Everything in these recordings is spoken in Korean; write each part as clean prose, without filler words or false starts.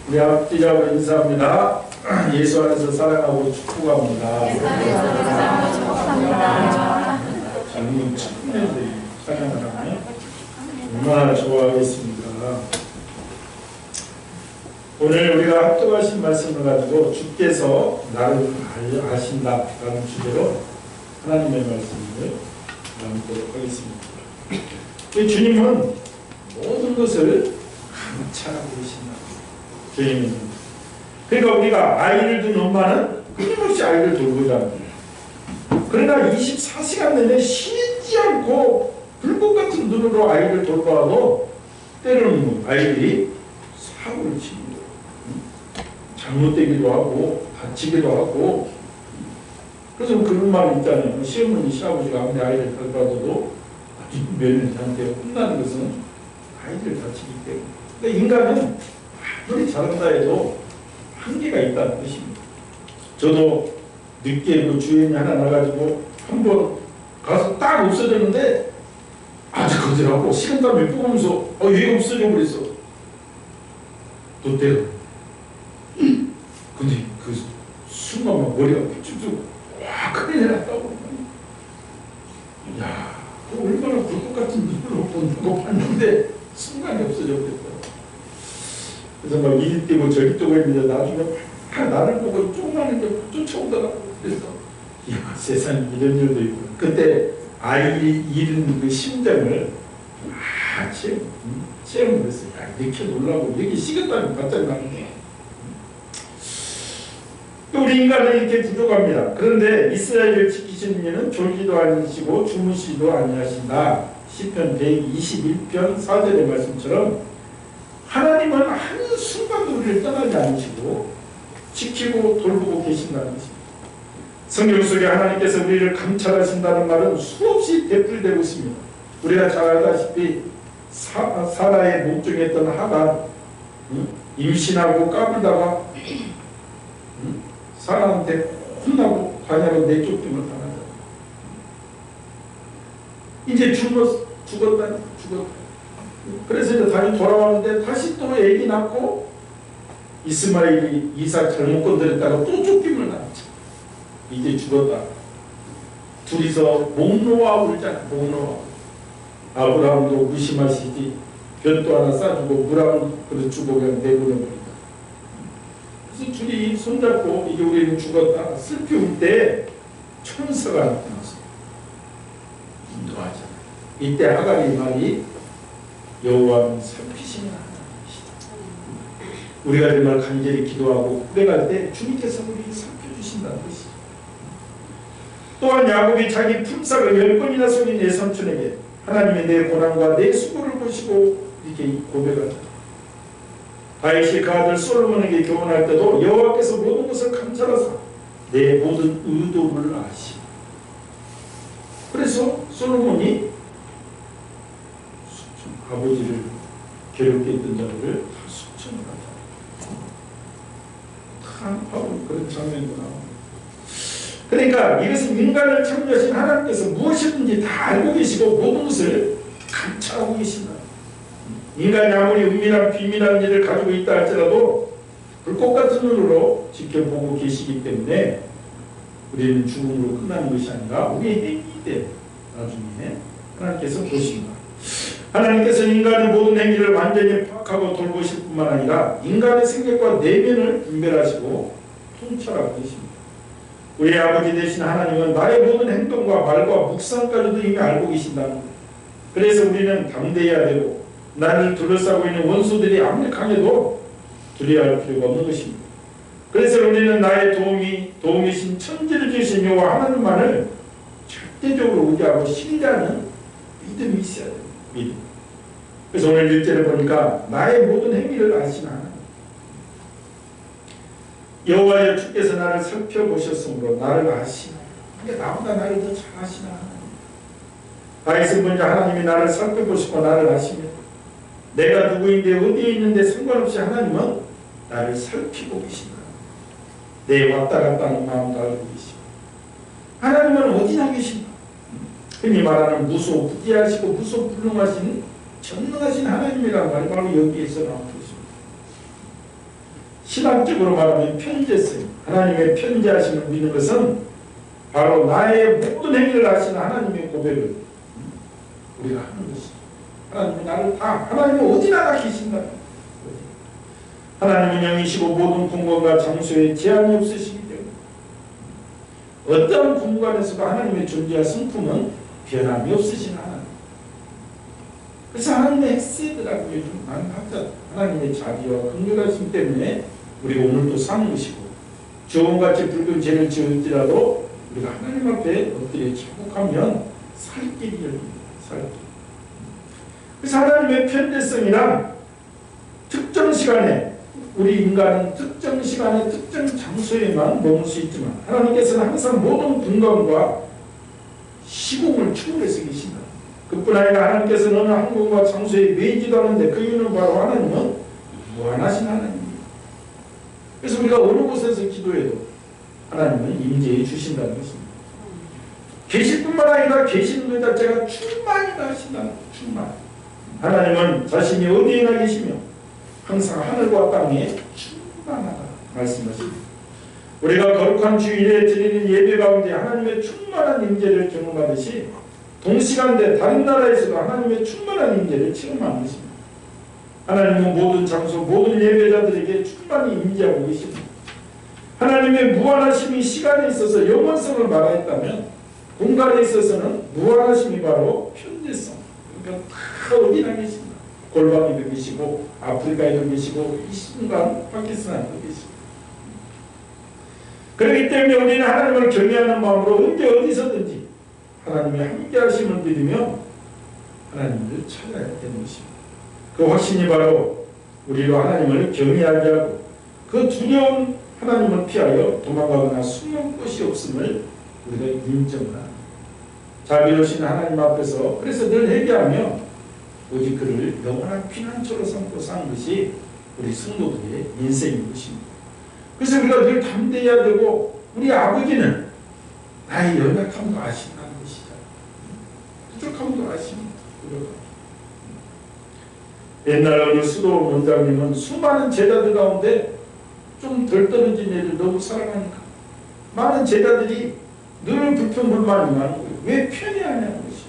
우리 앞뒤자고 인사합니다. 예수 안에서 사랑하고 축복합니다. 예수 안에서 사랑하고 축복합니다. 젊은 청년들이 사랑을 하면 얼마나 좋아하겠습니까? 오늘 우리가 합독하신 말씀을 가지고 주께서 나를 아신다라는 주제로 하나님의 말씀을 나누도록 하겠습니다. 주님은 모든 것을 감찰하고 계신다. 주님은 그러니까 우리가 아이를 둔 엄마는 끊임없이 아이를 돌보자 합니다. 그러나 24시간 내내 쉬지 않고 불꽃 같은 눈으로 아이를 돌봐도 때로는 아이들이 사고를 칩니다. 잘못되기도 하고 다치기도 하고. 그래서 그런 말이 있잖아요. 시어머니 시아버지가 아무리 아이를 돌봐도 며느리한테 혼나는 것은 아이들을 다치기 때문에. 근데 인간은 아무리 잘한다 해도 한계가 있다는 것입니다. 저도 늦게 그 주인이 하나 나가지고 한번 가서 딱 없어졌는데 아주 거절하고 식은땀이 뿜으면서 얘가 없어져 버렸어. 롯데가. 근데 그 순간만 머리가 쭉쭉 와 큰일 났다고. 야, 얼마나 불꽃 같은 눈으로 본다고 봤는데 순간에 없어져 버렸다. 그래서 막 이리 뛰고 저리 뛰고 했는데 나중에 나를 보고 조그마한 게 쫓아오더라고. 그래서 야, 세상에 이런 일도 있고. 그때 아이 잃은 그 심정을 체험을 했어요. 이렇게 놀라고 여기 식은땀이 바짝 나는데. 우리 인간은 이렇게 부족합니다. 그런데 이스라엘을 지키시는 이는 졸지도 아니시고 주무시지도 아니하신다. 시편 121편 4절의 말씀처럼 하나님은 한순간도 우리를 떠나지 않으시고 지키고 돌보고 계신다는 것입니다. 성경 속에 하나님께서 우리를 감찰하신다는 말은 수없이 되풀이되고 있습니다. 우리가 잘 알다시피 사라의 목중했던 하가 임신하고 까불다가 사람한테 혼나고 관야로 내쫓김을 당한다. 이제 죽었다. 그래서 이제 다시 돌아왔는데 다시 또 애기 낳고 이스마엘이 이삭 잘못 건드렸다가 또 쫓김을 당했죠. 이제 죽었다. 둘이서 목 놓아 울잖아. 목 놓아. 아브라함도 무심하시지. 벼도 하나 싸주고 물 한 그릇 주고 그냥 내보내버린다. 그래서 둘이 손잡고 이제 우리는 죽었다. 슬피 울 때 천사가 나타났어. 인도하잖아. 이때 하갈이 말이 여호와는 살피시는 하나님이시다. 우리가 정말 간절히 기도하고 고백할 때 주님께서 우리 살펴주신다는 것이죠. 또한 야곱이 자기 품삯을 10번이나 속인 내 삼촌에게 하나님이 내 고난과 내 수고를 보시고 이렇게 고백한다. 다윗이 그 아들 솔로몬에게 교훈할 때도 여호와께서 모든 것을 감찰하사 내 모든 의도를 아시오. 그래서 솔로몬이 아버지를 괴롭게 했던 자들을 다 수천을 하자. 바로 그런 장면도 나옵니다. 그러니까 이것은 인간을 창조하신 하나님께서 무엇이든지 다 알고 계시고 모든 것을 감찰하고 계신다. 인간이 아무리 은밀한 비밀한 일을 가지고 있다 할지라도 불꽃 같은 눈으로 지켜보고 계시기 때문에 우리는 죽음으로 끝나는 것이 아니라 우리의 행위 때문에 나중에 하나님께서 보신다. 하나님께서는 인간의 모든 행위를 완전히 파악하고 돌보실 뿐만 아니라 인간의 생각과 내면을 분별하시고 통찰하고 계십니다. 우리 아버지 되신 하나님은 나의 모든 행동과 말과 묵상까지도 이미 알고 계신다는 거예요. 그래서 우리는 담대해야 되고 나를 둘러싸고 있는 원수들이 아무리 강해도 두려워할 필요가 없는 것입니다. 그래서 우리는 나의 도움이신 천지를 주신 여호와 하나님만을 절대적으로 의지하고 신뢰하는 믿음이 있어야 됩니다. 믿음. 그래서 오늘 1절에 보니까 나의 모든 행위를 아시는 하나님. 여호와여 주께서 나를 살펴보셨으므로 나를 아시나. 그러니까 나보다 나를 더 잘 아시나 하나님. 다윗은 먼저 하나님이 나를 살펴보시고 나를 아시며 내가 누구인데 어디에 있는데 상관없이 하나님은 나를 살피고 계신다. 내 왔다 갔다 하는 마음도 알고 계시고 하나님은 어디나 계신다. 흔히 말하는 무소부지하시고 무소불능하신 전능하신 하나님이란 말이 바로 여기에서 나오고 있습니다. 신학적으로 말하면 편재성, 하나님의 편재하심을 믿는 것은 바로 나의 모든 행위를 하시는 하나님의 고백을 우리가 하는 것이죠. 하나님이 나를 다, 하나님은 어디나 다 계신다. 하나님은 영이시고 모든 공간과 장소에 제한이 없으시기 때문에 어떤 공간에서도 하나님의 존재와 성품은 변함이 없으신 하나님. 그래서 하나님의 헤세드라고 요즘 많이 하죠. 하나님의 자비와 긍휼하심 때문에 우리가 오늘도 사는 것이고, 주홍같이 붉은 죄를 지을지라도 우리가 하나님 앞에 엎드려 자복하면 살 길이 열립니다. 살 길. 그래서 하나님의 편대성이란 특정 시간에, 우리 인간은 특정 시간에 특정 장소에만 머물 수 있지만 하나님께서는 항상 모든 공간과 시공을 초월해서 계신다. 그뿐 아니라 하나님께서는 어느 한 공간과 장소에 매이지도 않는데 그 이유는 바로 하나님은 무한하신 하나님입니다. 그래서 우리가 어느 곳에서 기도해도 하나님은 임재해 주신다는 것입니다. 계실 뿐만 아니라 계시는 것 자체가 충만이다 하신다는 거예요. 충만. 하나님은 자신이 어디에나 계시며 항상 하늘과 땅에 충만하다 말씀하십니다. 우리가 거룩한 주일에 드리는 예배 가운데 하나님의 충만한 임재를 경험하듯이 동시간대 다른 나라에서도 하나님의 충만한 임재를 체험하는 것입니다. 하나님은 모든 장소, 모든 예배자들에게 충만히 임재하고 계십니다. 하나님의 무한하심이 시간에 있어서 영원성을 말하였다면 공간에 있어서는 무한하심이 바로 편재성. 그러니까 다 어디나 계십니다. 골방에도 계시고 아프리카에도 계시고 이 순간 파키스탄에도 계시고. 그렇기 때문에 우리는 하나님을 경외하는 마음으로 언제 어디서든지 하나님의 함께하심을 믿으며 하나님을 찾아야 되는 것입니다. 그 확신이 바로 우리로 하나님을 경외하게 하고 그 두려운 하나님을 피하여 도망가거나 숨는 곳이 없음을 우리가 인정을 합니다. 자비로우신 하나님 앞에서 그래서 늘 회개하며 오직 그를 영원한 피난처로 삼고 사는 것이 우리 성도들의 인생인 것입니다. 그래서 우리가 늘 담대해야 되고 우리 아버지는 나의 연약함도 아신다는 것이죠. 부족함도 아십니다. 옛날 어느 수도 원장님은 수많은 제자들 가운데 좀 덜 떨어진 애를 너무 사랑하니까 많은 제자들이 늘 불평불만이 많은 거예요. 왜 편애하냐는 것이죠.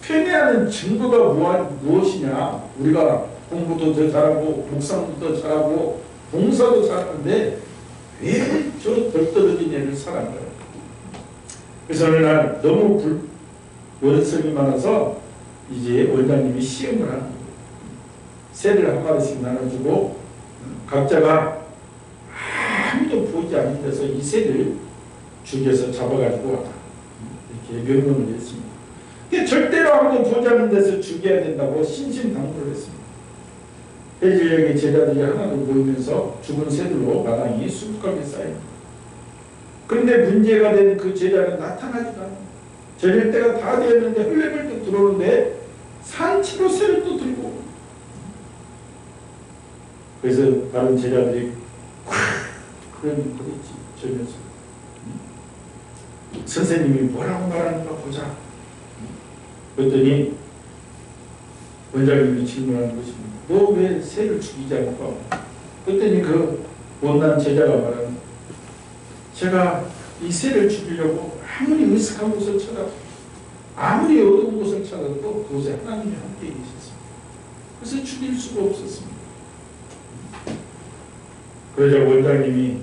편애하는 증거가 무엇이냐. 우리가 공부도 더 잘하고 묵상도 더 잘하고 봉사도 잘하는데 왜 저 덜 떨어진 애를 사랑해요. 그래서 어느 날 너무 원성이 많아서 이제 원장님이 시험을 하는 거예요. 새를 한 마리씩 나눠주고 각자가 아무도 보이지 않는 데서 이 새를 죽여서 잡아가지고 와라. 이렇게 명령을 했습니다. 절대로 아무도 보지 않는 데서 죽여야 된다고 신신당부를 했습니다. 해질녘에 제자들이 하나로 모이면서 죽은 새들로 마당이 수북하게 쌓입니다. 그런데 문제가 된 그 제자는 나타나지도 않아요. 저녁 때가 다 되었는데 흘레벌떡 들어오는데 산채로 새를 또 들고. 그래서 다른 제자들이 그러니 그랬지. 저 녀석. 선생님이 뭐라고 말하는가 보자. 그랬더니 원장님이 질문하는 것입니다. 너 왜 새를 죽이지 않을까? 그랬더니 그 못난 제자가 말하는, 제가 이 새를 죽이려고 아무리 으슥한 곳을 찾아도 아무리 어두운 곳을 찾아도 그곳에 하나님이 함께 계셨습니다. 그래서 죽일 수가 없었습니다. 그러자 원장님이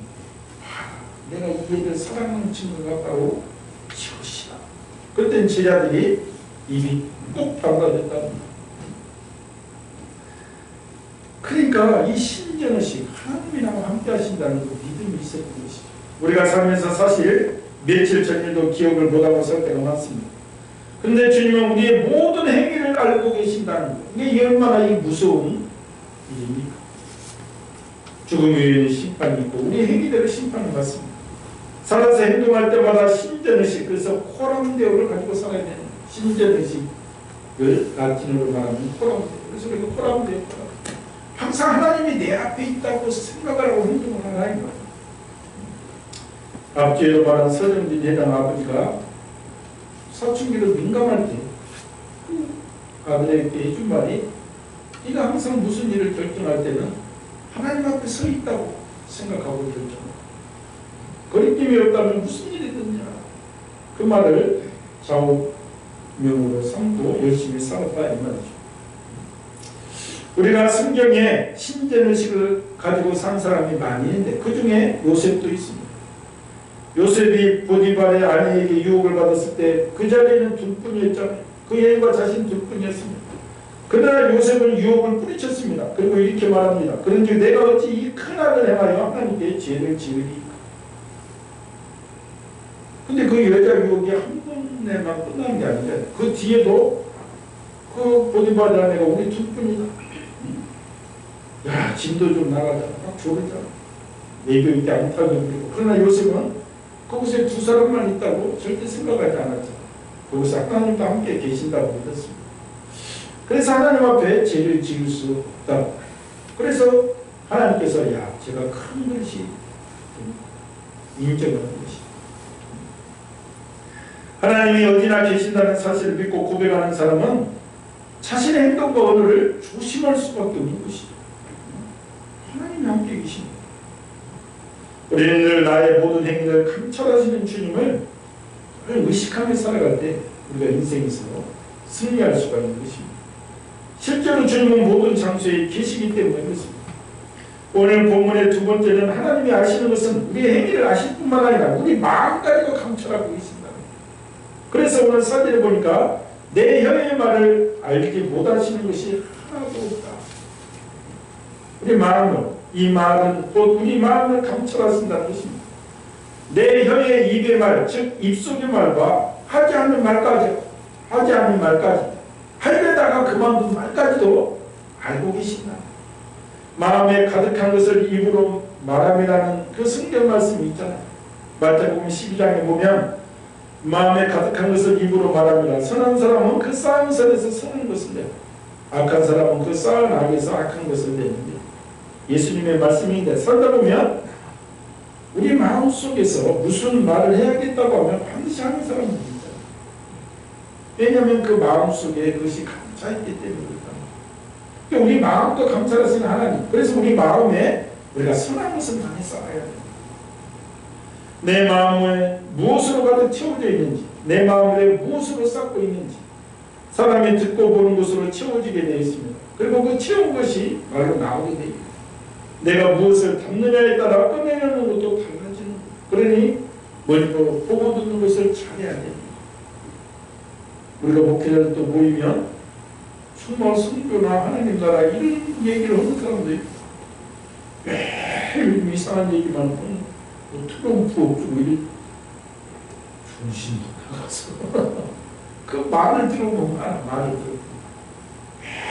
내가 이 애를 사랑 넘치는 것 같다고 치우시다. 그때 제자들이 입이 꼭 닫아졌답니다. 그러니까 이 신전의식 하나님이 나와 함께 하신다는 그 믿음이 있었던 것이죠. 우리가 살면서 사실 며칠 전일도 기억을 못하고 살 때가 많습니다. 그런데 주님은 우리의 모든 행위를 알고 계신다는 것. 이게 얼마나 이 무서운 일입니까? 죽음 위에는 심판이 있고 우리 행위대로 심판을 받습니다. 살아서 행동할 때마다 신전의식, 그래서 코람데오를 가지고 살아야 되는 신전의식을 라틴어로 말하면 코람데오. 그래서 우리가 코람데오. 항상 하나님이 내 앞에 있다고 생각을 하고 행동을 하라는 거예요. 앞뒤에도 말한 서정진 회장 아버지가 사춘기로 민감할 때 아들에게 해준 말이, 네가 항상 무슨 일을 결정할 때는 하나님 앞에 서 있다고 생각하고 있죠. 거리낌이 없다면 무슨 일이 있느냐. 그 말을 좌우명으로 삼고 열심히 살았다 이 말이죠. 우리가 성경에 신전의식을 가지고 산 사람이 많이 있는데 그 중에 요셉도 있습니다. 요셉이 보디발의 아내에게 유혹을 받았을 때 그 자리에는 둘뿐이었잖아요. 그 여인과 자신 둘뿐이었습니다. 그러나 요셉은 유혹을 뿌리쳤습니다. 그리고 이렇게 말합니다. 그런즉 내가 어찌 이 큰 악을 행하여 하나님께 죄를 지으리까. 근데 그 여자 유혹이 한 번에만 끝난 게 아닌데 그 뒤에도 그 보디발의 아내가 우리 둘뿐이다. 야, 짐도 좀 나가자. 막 조르자. 예교 있게 안 타게 그리고. 그러나 요셉은 그곳에 두 사람만 있다고 절대 생각하지 않았죠. 그곳에 하나님과 함께 계신다고 믿었습니다. 그래서 하나님 앞에 죄를 지을 수 없다. 그래서 하나님께서 야, 제가 큰 것이 인정하는 것이다. 하나님이 어디나 계신다는 사실을 믿고 고백하는 사람은 자신의 행동과 언어를 조심할 수밖에 없는 것이죠. 하나님이 함께 계십니다. 우리는 늘 나의 모든 행위를 감찰하시는 주님을 의식하며 살아갈 때 우리가 인생에서 승리할 수가 있는 것입니다. 실제로 주님은 모든 장소에 계시기 때문에 그렇습니다. 오늘 본문의 두 번째는 하나님이 아시는 것은 우리의 행위를 아실 뿐만 아니라 우리 마음까지도 감찰하고 계신다. 그래서 오늘 사진을 보니까 내 혀의 말을 알지 못하시는 것이 하나도 없다. 우리 마음을, 이 말은 곧 우리 마음을 감찰하신다는 것입니다. 내 혀의 입의 말, 즉 입속의 말과 하지 않는 말까지 하려다가 그만둔 말까지도 알고 계신다. 마음에 가득한 것을 입으로 말함이라는 그 성경 말씀이 있잖아요. 마태복음 12장에 보면 마음에 가득한 것을 입으로 말함이라. 선한 사람은 그 쌓은 선에서 선한 것을 내고 악한 사람은 그 쌓은 악에서 악한 것을 내는데, 예수님의 말씀인데 살다 보면 우리 마음속에서 무슨 말을 해야겠다고 하면 반드시 하는 사람은 있잖아요. 왜냐하면 그 마음속에 그것이 감춰있기 때문에 그렇다. 우리 마음도 감찰하시는 하나님. 그래서 우리 마음에 우리가 선한 것을 많이 쌓아야 돼요. 내 마음에 무엇으로 가득 채워져 있는지, 내 마음에 무엇으로 쌓고 있는지 사람이 듣고 보는 것으로 채워지게 되어 있습니다. 그리고 그 채운 것이 말로 나오게 됩니다. 내가 무엇을 담느냐에 따라 꺼내려는 것도 달라지는 거예요. 그러니 먼저 보고 듣는 것을 잘해야 됩니다. 우리가 목회자들 또 모이면 정말 성교나 하나님 나라 이런 얘기를 하는 사람도 있고 매일 이상한 얘기만 하고 트럼프 없고 이런 중심도 나가서 그 말을 들어보면 말을 들어보면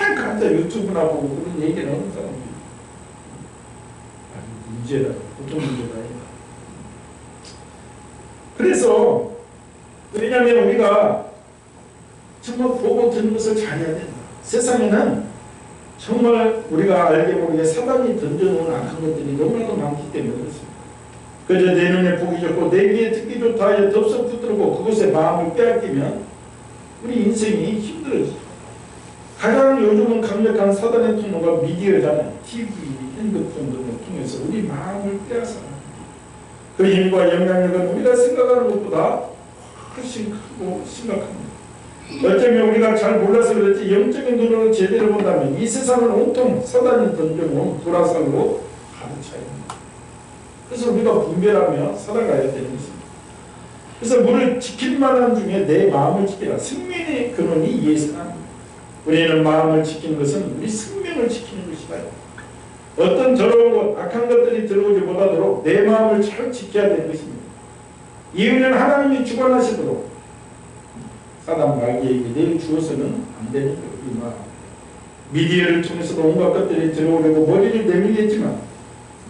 맨 가짜 유튜브나 보고 그런 얘기를 하는 사람도 있고 아주 문제다. 보통 문제가 아니다. 그래서 왜냐하면 우리가 정말 보고 듣는 것을 잘해야 된다. 세상에는 정말 우리가 알게 모르게 사단이 던져놓은 악한 것들이 너무나도 많기 때문에 그렇습니다. 그저 내 눈에 보기 좋고 내 귀에 듣기 좋다 하여 덥석 붙들고 그것에 마음을 빼앗기면 우리 인생이 힘들어지죠. 가장 요즘은 강력한 사단의 통로가 미디어잖아요. TV, 핸드폰 등을 통해서 우리 마음을 빼앗아요. 그 힘과 영향력은 우리가 생각하는 것보다 훨씬 크고 심각합니다. 어쩌면 우리가 잘 몰라서 그렇지 영적인 눈으로 제대로 본다면 이 세상은 온통 사단이 던져놓은 불화살로 가득 차야 합니다. 그래서 우리가 분별하며 살아가야 되는 것입니다. 그래서 물을 지킬 만한 중에 내 마음을 지키라. 생명의 근원이 예수입니다. 우리는 마음을 지키는 것은 우리 생명을 지키는 것이다. 어떤 더러운 것, 악한 것들이 들어오지 못하도록 내 마음을 잘 지켜야 되는 것입니다. 이유는 하나님이 주관하시도록 사단 마귀에게 내주어서는 안 되는 거예요. 미디어를 통해서도 온갖 것들이 들어오려고 머리를 내밀겠지만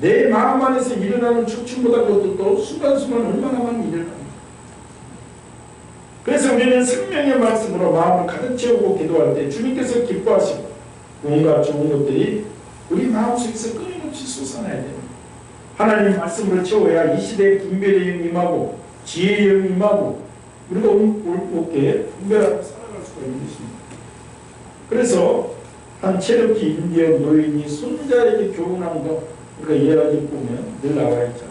내 마음 안에서 일어나는 촉춤보다 그것도 순간순간 얼마나 많이 일어납니다. 그래서 우리는 생명의 말씀으로 마음을 가득 채우고 기도할 때 주님께서 기뻐하시고 온갖 좋은 것들이 우리 마음속에서 끊임없이 솟아나야 됩니다. 하나님 말씀으로 채워야 이 시대에 분별의 영 임하고 지혜의 영 임하고 우리가 옳게 분별하고 살아갈 수가 있는 것입니다. 그래서 한 체르키 인디언 노인이 손자에게 교훈한 것 그러니까 예화집 보면 늘 나와 있잖아.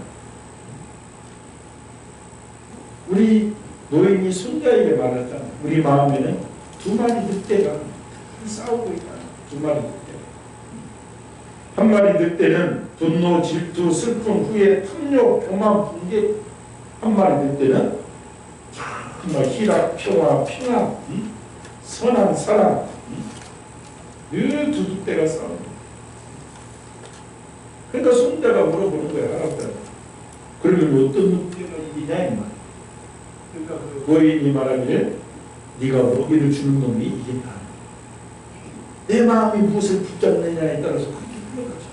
우리 노인이 손자에게 말하잖아. 우리 마음에는 두 마리 늑대가 싸우고 있다. 두 마리 늑대. 한 마리 늑대는 분노, 질투, 슬픔, 후회, 탐욕, 교만, 분개. 한 마리 늑대는 정말 희락, 평화, 평안, 선한 사랑. 늘 두 늑대가 싸웁니다. 그러니까 손자가 물어보는 거야. 할아버지. 그러면 어떤 늑대가 이기냐 이 말. 그러니까 그 노인이 말하기를 네가 먹이를 주는 놈이 이긴다. 내 마음이 무엇을 붙잡느냐에 따라서 그렇게 흘러가죠.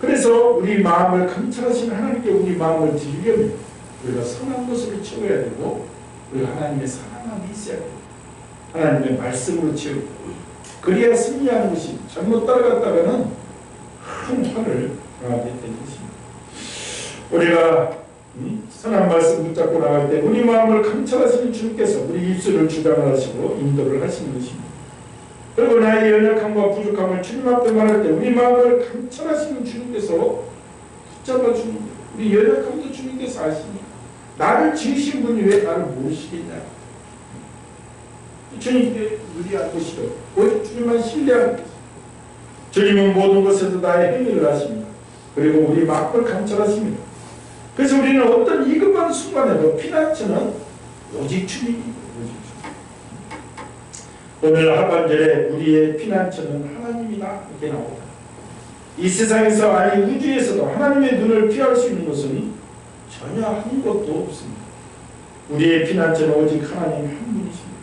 그래서 우리 마음을 감찰하시는 하나님께 우리 마음을 드리려면 우리가 선한 것으로 채워야 되고 우리가 하나님의 사랑함이 있어야 돼요. 하나님의 말씀으로 채우고 그래야 승리하는 것이 잘못 따라갔다가는 큰 화를 당하게 되는 것입니다. 우리가 선한 말씀 붙잡고 나갈 때 우리 마음을 감찰하시는 주님께서 우리 입술을 주장하시고 인도를 하시는 것입니다. 그리고 나의 연약함과 부족함을 주님 앞에 말할 때 우리 마음을 감찰하시는 주님께서 붙잡아주는 거예요. 우리 연약함도 주님께서 아시니 나를 지으신 분이 왜 나를 모르시겠냐. 주님께 의리한 것이요 오직 주님만 신뢰하는 것이죠. 주님은 모든 것에도 나의 행위를 하십니다. 그리고 우리 마음을 감찰하십니다. 그래서 우리는 어떤 위급한 순간에도 피난처는 오직 주님입니다. 오늘 하반절에 우리의 피난처는 하나님이다 이렇게 나옵니다. 이 세상에서 아니 우주에서도 하나님의 눈을 피할 수 있는 것은 전혀 한 것도 없습니다. 우리의 피난처는 오직 하나님 한 분이십니다.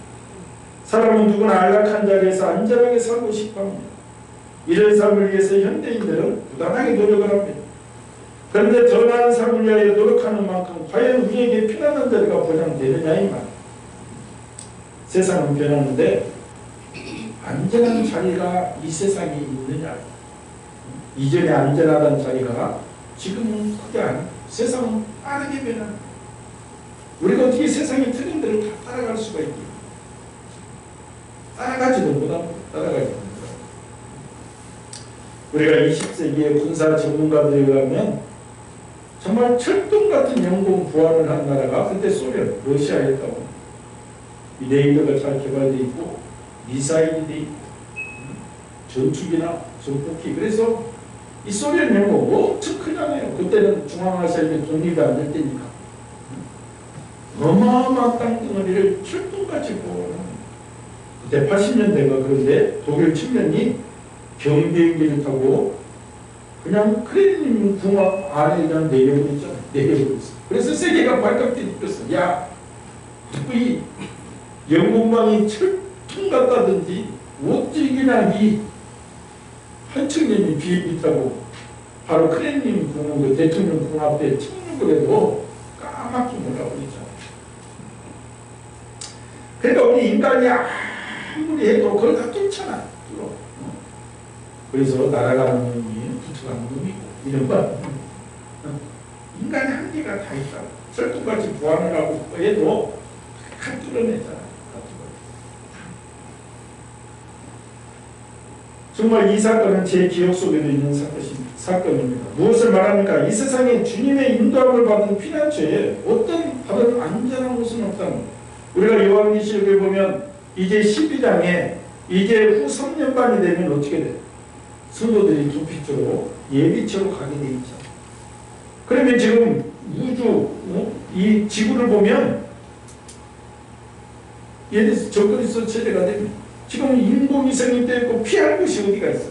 사람은 누구나 안락한 자리에서 안전하게 살고 싶어합니다. 이런 삶을 위해서 현대인들은 부단하게 노력을 합니다. 그런데 더 나은 삶을 위하여 노력하는 만큼 과연 우리에게 편안한 자리가 보장되느냐 이 말. 세상은 변하는데 안전한 자리가 이 세상에 있느냐. 이전에 안전하던 자리가 지금은 그게 아니에요. 세상은 빠르게 변합니다. 우리가 어떻게 세상의 트렌드를 다 따라갈 수가 있겠어요? 따라가지도 못합니다. 따라가지 못합니다. 우리가 20세기의 군사 전문가들에 의하면 정말 철동 같은 영공 보안을 한 나라가 그때 소련, 러시아였다고. 이 레이더가 잘 개발되어 있고 미사일이 돼 있고 전투기나 전폭기. 그래서 이 소련 영공 엄청 크잖아요. 그때는 중앙아시아에 독립이 안 될 때니까. 어마어마한 땅덩어리를 철동같이 보호하는. 그때 80년대가 그런데 독일 측면이 경비행기를 타고 그냥 크렘린 궁합 안에 그냥 내려버렸잖아요. 내려버렸어. 그래서 세계가 발칵 뒤집혔어. 야, 이 영국망이 철통 같다든지 어찌 그냥 이 한층님이 비행기 타고 바로 크렘린 궁합, 그 대통령 궁합 때 착륙을 해도 까맣게 몰라버리잖아요. 그러니까 우리 인간이 아무리 해도 그걸 다 뚫잖아. 그래서 날아가는 놈이 붙어가는 놈이고 이런 건 인간의 한계가 다 있다. 철통같이 보완을 하고 해도 다 뚫어내잖아. 정말 이 사건은 제 기억 속에도 있는 사건입니다. 무엇을 말합니까? 이 세상에 주님의 인도함을 받은 피난처에 어떤 다른 안전한 곳은 없다는 거예요. 우리가 요한계시록에 보면 이제 12장에 이제 후 3년반이 되면 어떻게 돼요? 성도들이 두피처로 예비처로 가게 돼 있죠. 그러면 지금 우주, 이 지구를 보면 예를 들어서 적그리스도 체제가 되면 지금 인공위성이 떼고 피할 곳이 어디가 있어?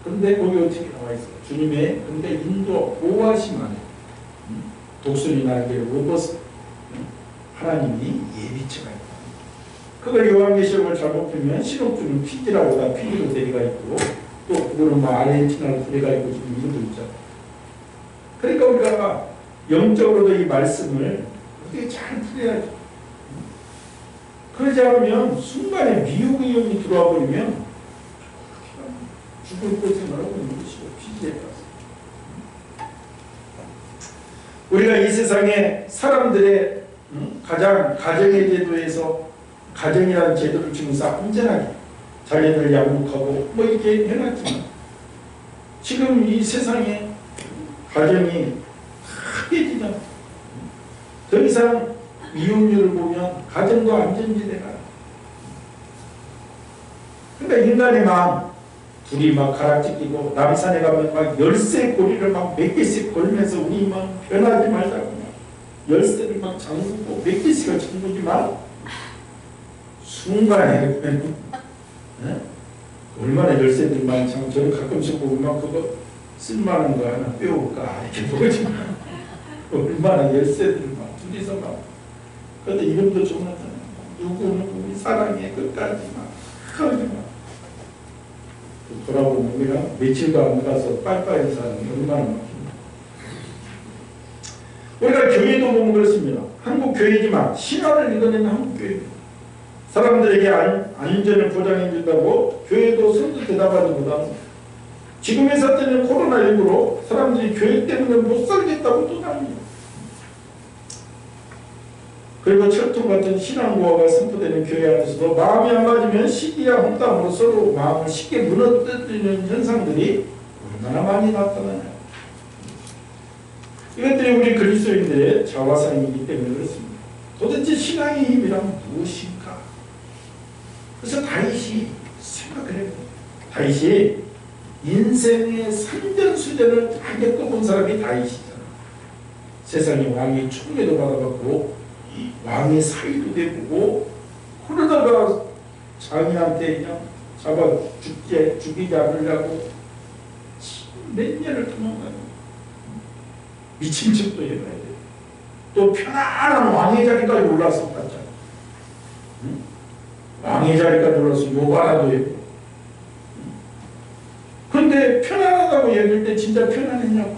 그런데 거기 어떻게 나와 있어? 주님의 근데 인도 보호하심 안에 독수리 날개를 로봇 하나님이 예비처가 있다. 그걸 요한계시록을 잘못 보면 신옥주는 피지라고 다 피지로 데리가 있고 또 그거는 뭐 아르헨티나로 데리가 있고 지금 이런 거 있잖아. 그러니까 우리가 영적으로도 이 말씀을 어떻게 잘 풀어야죠. 그러지 않으면 순간에 미혹의 영이 들어와 버리면 죽을 고생을 하고 있는 것이고 피지에 가서 우리가 이 세상에 사람들의 가장 가정의 제도에서 가정이라는 제도를 지금서 안전하게 자기들 양육하고 뭐 이렇게 해놨지만 지금 이 세상에 가정이 크게 지나 더 이상 이혼율을 보면 가정도 안전지대가. 그러니까 인간의 마음 둘이 막 가락지끼고 남산에 가면 막 열쇠 고리를 막 몇 개씩 걸면서 우리 막 변하지 말자고 막 열쇠를 막 잠그고 몇 개씩을 잠그지만 순간에 얼마나 열쇠들만 참 저는 가끔씩 보면 그거 쓸만한 거 하나 빼올까 이렇게 보지만 얼마나 열쇠들을 막 둘이서 막 그런데 이름도 좋았잖아요. 누구 우리 사랑해 끝까지 막 하지 마. 돌아보면 우리가 며칠도 안 가서 빠이빠이 사는 얼마나 막힙니다. 우리가 교회도 보면 그렇습니다. 한국 교회지만 신화를 이뤄내는 한국 교회입니다. 사람들에게 안전을 보장해준다고 교회도 선뜻 대답하기보다는 지금의 사태는 코로나19로 사람들이 교회 때문에 못 살겠다고 또 나옵니다. 그리고 철통 같은 신앙고화가 선포되는 교회 안에서도 마음이 안 맞으면 시기와 혼담으로 서로 마음을 쉽게 무너뜨리는 현상들이 얼마나 많이 나타나냐. 이것들이 우리 그리스도인들의 자화상이기 때문에 그렇습니다. 도대체 신앙의 힘이란 무엇인가? 그래서 다윗이 생각을 해요. 다윗이 인생의 산전수전을 다 겪어본 사람이 다윗이잖아. 세상에 왕이 총애도 받아봤고 왕의 사위도 되고 그러다가 장인한테 그냥 잡아 죽이지 않으려고 몇 년을 도망가요. 미친 척도 해봐야 돼. 또 편안한 왕의 자리까지 올라서 갔잖아. 응? 왕의 자리까지 올라서 욕 하나도 해고. 그런데 편안하다고 얘기할 때 진짜 편안했냐고.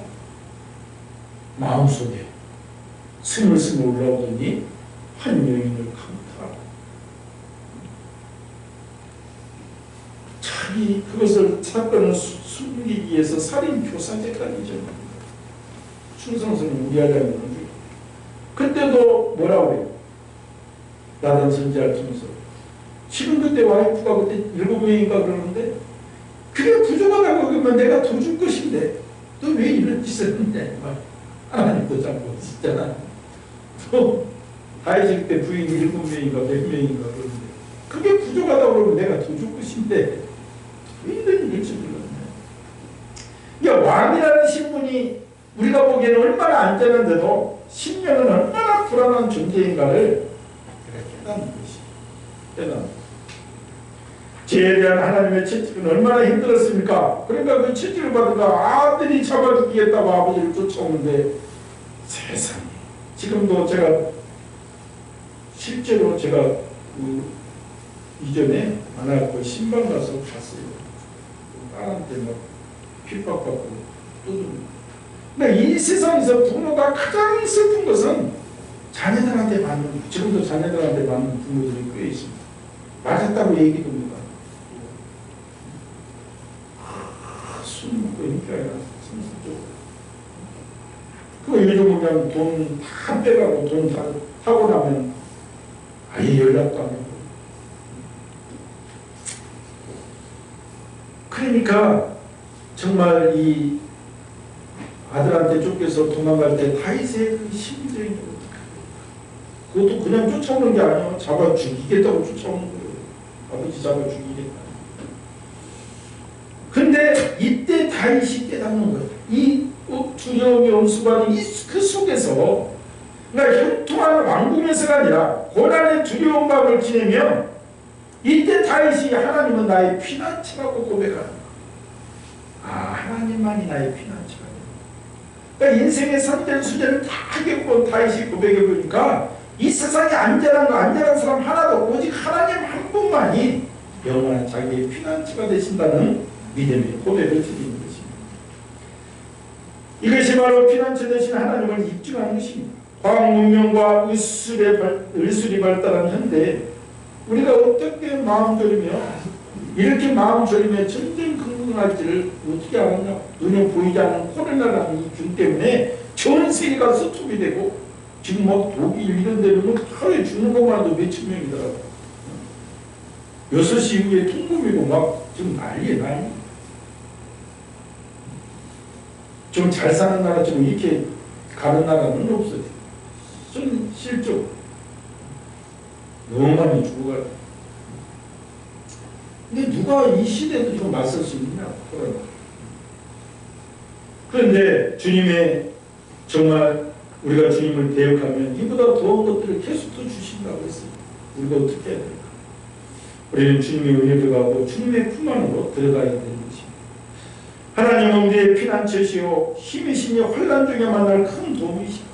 마음속에 스물스물 올라오더니 한 여인을 강탈하고 자기 그것을 사건을 숨기기 위해서 살인 교사죄까지 저집니다. 충성스러운 우리 아들은 그때도 뭐라고 해요? 나단 선지자를 통해서 지금 그때 와이프가 그때 7명인가 그러는데 그게 부족하다고 그러면 내가 더 줄 것인데 너 왜 이런 짓을 했냐. 하나님도 잡고 있잖아. 또 다윗이 그때 부인이 7명인가 몇 명인가 그러는데 그게 부족하다고 그러면 내가 더 줄 것인데 왜 이런 일을 저질렀냐. 그러니까 왕이라는 신분이 우리가 보기에는 얼마나 안전한데도 신령은 얼마나 불안한 존재인가를 깨닫는 것이 깨닫는. 죄에 대한 하나님의 채찍은 얼마나 힘들었습니까? 그러니까 그 채찍을 받으다 아들이 잡아 죽이겠다고 아버지를 쫓아오는데 세상에 지금도 제가 실제로 제가 그 이전에 만화고 신방 가서 봤어요. 딸한테 막 핍박받고 뜯는. 그러니까 이 세상에서 부모가 가장 슬픈 것은 자녀들한테 맞는, 지금도 자녀들한테 맞는 부모들이 꽤 있습니다. 맞았다고 얘기도 못하고 술 먹고 인기가 나서 그거 요즘 그냥 돈 다 빼가고 돈 다 하고 나면 아예 연락도 안 하고. 그러니까 정말 이 아들한테 쫓겨서 도망갈 때 다윗의 그 심정이 그것도 그냥 쫓아오는 게 아니에요. 잡아 죽이겠다고 쫓아오는 거예요. 아버지 잡아 죽이겠다. 근데 이때 다윗이 깨닫는 거예요. 이 두려움이 엄습하는 그 속에서 그러니까 형통한 왕궁에서가 아니라 고난의 두려운 마음을 지내며 이때 다윗이 하나님은 나의 피난처라고 고백하는 거예요. 아, 하나님만이 나의 피난처가 그러니까 인생의 산전수전을 다 겪어본 다윗이 고백해 보니까 이 세상에 안전한 사람 하나도 오직 하나님 한 분만이 영원한 자기의 피난처가 되신다는 믿음의 고백을 드리는 것입니다. 이것이 바로 피난처 되신 하나님을 입증하는 것입니다. 과학 문명과 의술이 발달한 현대에 우리가 어떻게 마음 졸이며 이렇게 마음 졸이며 점점 긍긍할지를 어떻게 알았냐. 눈에 보이지 않는 코로나라는 이 균 때문에 전 세계가 스톱이 되고 지금 막 독일 이런 데는 하루에 죽는 것만도 몇천 명이더라고요. 6시 이후에 통금이고 막 지금 난리. 좀 잘 사는 나라 지금 이렇게 가는 나라는 없어요. 실적 너무 많이 죽어가요. 근데 누가 이 시대도 좀 맞설 수 있느냐? 그런데 주님의 정말 우리가 주님을 대역하면 이보다 더한 것들을 계속 또 주신다고 했어요. 우리가 어떻게 해야 될까? 우리는 주님의 은혜를 가고 주님의 품 안으로 들어가야 되는 것입니다. 하나님은 우리의 피난처시요 힘이시니 환난 중에 만날 큰 도움이시다.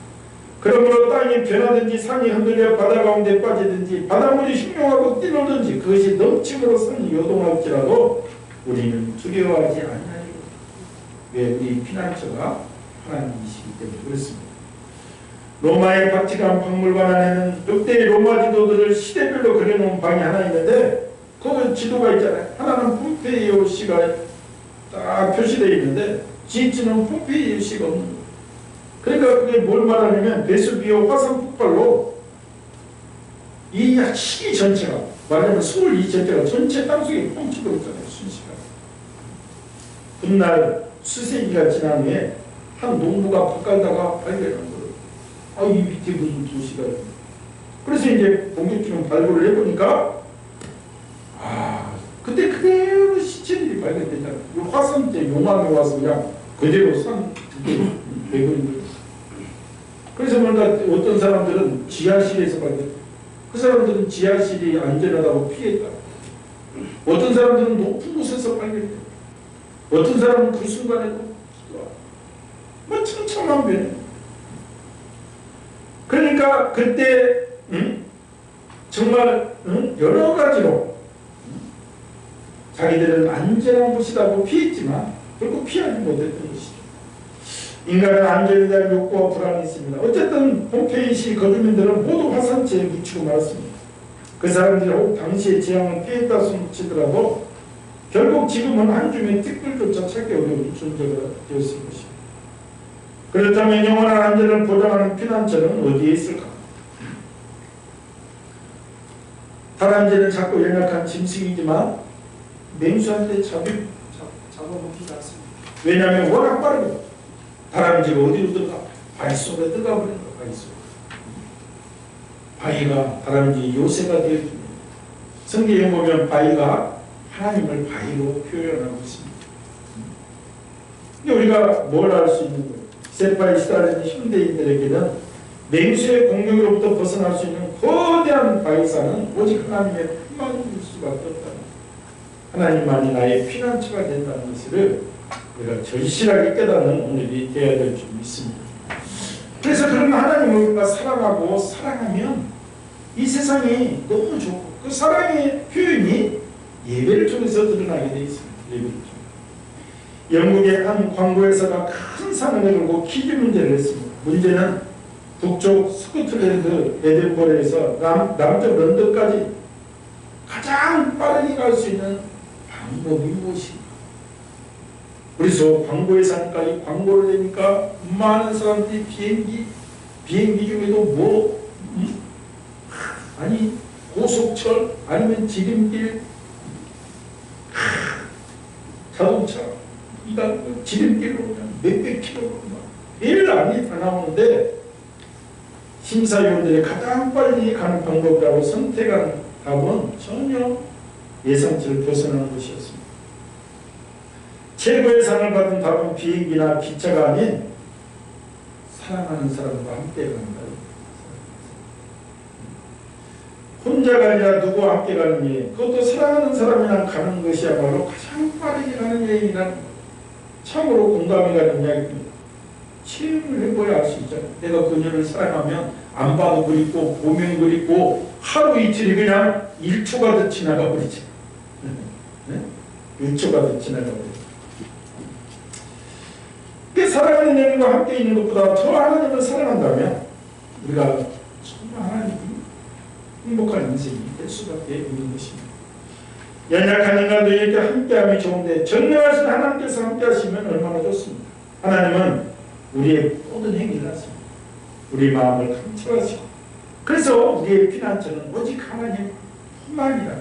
그러므로 땅이 변하든지 산이 흔들려 바다 가운데 빠지든지 바닷물이 흉흉하고 뛰놀든지 그것이 넘침으로 산이 요동할지라도 우리는 두려워하지 않나니. 왜? 우리 피난처가 하나님이시기 때문에 그렇습니다. 로마의 바티칸 박물관 안에는 역대의 로마 지도들을 시대별로 그려놓은 방이 하나 있는데 그 지도가 있잖아요. 하나는 폼페이오 시가 딱 표시되어 있는데 진짜는 폼페이오 시가 없는 거예요. 그러니까 그게 뭘 말하냐면 베수비오 화산 폭발로 이 시기 전체가 말하자면 서울 이 전체가 전체 땅속에 뻥쳐버렸잖아요. 순식간에. 훗날 수세기가 지난 후에 한 농부가 밭갈다가 발견한 거예요. 이 밑에 무슨 도시가 있네. 그래서 이제 본격적으로 발굴을 해보니까 그때 그대로 시체들이 발견됐잖아요. 화산재 용암에 와서 그냥 그대로 산 배그린 거예요. 그래서 뭔가 어떤 사람들은 지하실에서 발견, 그 사람들은 지하실이 안전하다고 피했다. 어떤 사람들은 높은 곳에서 발견했다. 어떤 사람은 그 순간에도 뭐 천차만별. 그러니까 그때 정말 여러 가지로 자기들은 안전한 곳이라고 피했지만 결국 피하지 못했던 것이죠. 인간은 안전에 대한 욕구와 불안이 있습니다. 어쨌든 폼페이시 거주민들은 모두 화산재에 묻히고 말았습니다. 그 사람들이 혹 당시의 재앙을 피했다 손치더라도 결국 지금은 한 줌의 띠끌조차 찾기 어려운 존재가 되었을 것입니다. 그렇다면 영원한 안전을 보장하는 피난처는 어디에 있을까? 다람쥐는 작고 연약한 짐승이지만 맹수한테 잡아먹히지 않습니다. 왜냐하면 워낙 빠르고 다람쥐가 어디로 들어가? 바위 속에 들어가 버린 거야. 바위 속에. 바위가 다람쥐 요새가 되어줍니다. 성경에 보면 바위가 하나님을 바위로 표현하고 있습니다. 우리가 뭘 알 수 있는 거예요? 세파에 시달리는 현대인들에게는 맹수의 공격으로부터 벗어날 수 있는 거대한 바위산은 오직 하나님의 품만일 수밖에 없다. 하나님만이 나의 피난처가 된다는 것을 우리가 절실하게 깨닫는 오늘이 되어야 될 줄 믿습니다. 그래서 그런 하나님을 우리가 사랑하고 사랑하면 이 세상이 너무 좋고 그 사랑의 표현이 예배를 통해서 드러나게 되어 있습니다. 예배를 통해. 영국의 한 광고회사가 큰 산을 걸고 퀴즈 문제를 했습니다. 문제는 북쪽 스코틀랜드 에든버러에서 남쪽 런던까지 가장 빠르게 갈 수 있는 방법이 무엇인가? 그래서 광고회사까지 광고를 내니까 많은 사람들이 비행기 중에도 아니 고속철 아니면 지름길 자동차 지름길로 그냥 몇백 킬로로 매일 안이 다 나오는데 심사위원들이 가장 빨리 가는 방법이라고 선택한 답은 전혀 예상치를 벗어나는 것이었습니다. 최고의 상을 받은 답은 비행기나 기차가 아닌 사랑하는 사람과 함께 간다. 혼자가 아니라 누구와 함께 가는 여행, 그것도 사랑하는 사람이랑 가는 것이야말로 가장 빠르게 가는 여행이란 참으로 공감이 가는 이야기입니다. 체험을 해봐야 알 수 있잖아요. 내가 그녀를 사랑하면 안 봐도 그립고 보면 그립고 하루 이틀이 그냥 1초가 더 지나가 버리죠. 네? 1초가 더 지나가 버리죠. 사랑하는 여인과 함께 있는 것보다 더 하나님을 사랑한다면 우리가 정말 하나님이 행복한 인생이 될 수밖에 없는 것입니다. 연약한 인간들에게 함께함이 좋은데 전능하신 하나님께서 함께하시면 얼마나 좋습니다. 하나님은 우리의 모든 행위를 하십니다. 우리 마음을 감찰하시고 그래서 우리의 피난처는 오직 하나님 뿐만이라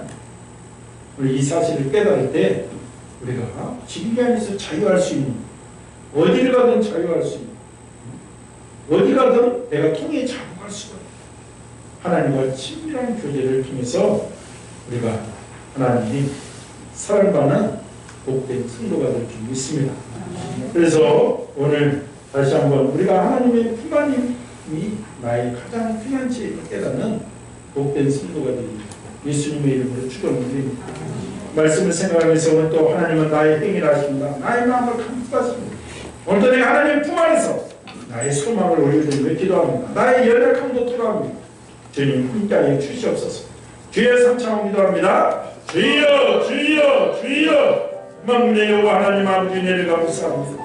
우리 이 사실을 깨달을 때 우리가 진리 안에서 자유할 수 있는, 어디를 가든 자유할 수 있는, 어디 가든 내가 통해 자복할 수가 있는 하나님과 친밀한 교제를 통해서 우리가 하나님이 사랑받는 복된 성도가 될 줄 믿습니다. 그래서 오늘 다시 한번 우리가 하나님의 품안임이 나의 가장 필요한지를 깨닫는 복된 성도가 되기 예수님의 이름으로 축원드립니다. 말씀을 생각하면서 오늘 또 하나님은 나의 행위를 하십니다. 나의 마음을 감싸십니다. 오늘도 내가 하나님의 품 안에서 나의 소망을 올려드리며 기도합니다. 나의 연약함도 토로합니다. 주님 함께하여 주시옵소서. 주의 삼창을 기도합니다. 주여 주여 주여 만군의 여호와 하나님 아버지 은혜를 감사합니다.